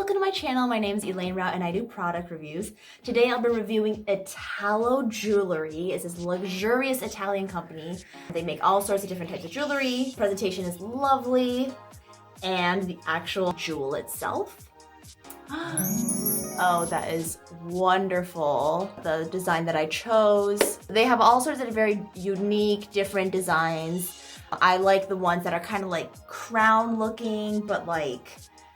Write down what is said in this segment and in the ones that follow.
welcome to my channel. My name is Elaine Rau and I do product reviews. Today I'll be reviewing Italo Jewelry. It's this luxurious Italian company. They make all sorts of different types of jewelry. Presentation is lovely. And the actual jewel itself. Oh, that is wonderful. The design that I chose. They have all sorts of very unique, different designs. I like the ones that are kind of like crown looking, but like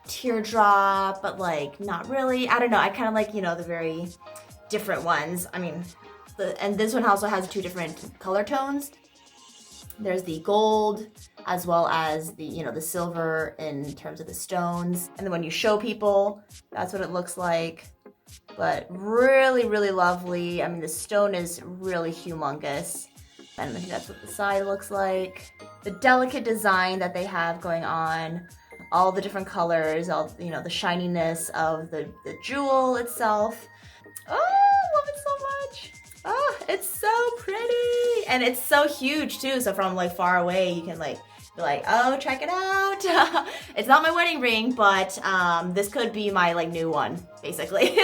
teardrop, but like not really. I don't know. I kind of like, you know, the very different ones. I mean, and this one also has two different color tones. There's the gold as well as the, you know, the silver in terms of the stones. And then when you show people, that's what it looks like. But really, really lovely. I mean, the stone is really humongous. And I think that's what the side looks like. The delicate design that they have going on, all the different colors, all, you know, the shininess of the jewel itself. Oh, I love it so much. Oh, it's so pretty. And it's so huge too. So from like far away, you can like be like, oh, check it out. It's not my wedding ring, but this could be my like new one, basically.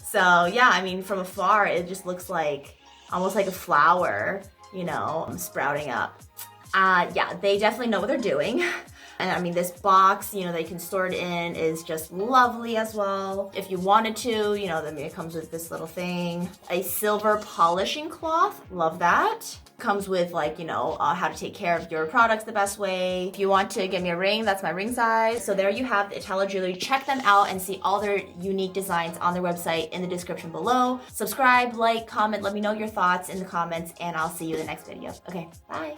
So yeah, I mean, from afar, it just looks like almost like a flower, you know, sprouting up. Yeah, they definitely know what they're doing. And I mean, this box, you know, they can store it in is just lovely as well. If you wanted to, you know, then it comes with this little thing. A silver polishing cloth, love that. Comes with like, you know, how to take care of your products the best way. If you want to get me a ring, that's my ring size. So there you have the Italo Jewelry. Check them out and see all their unique designs on their website in the description below. Subscribe, like, comment, let me know your thoughts in the comments, and I'll see you in the next video. Okay, bye.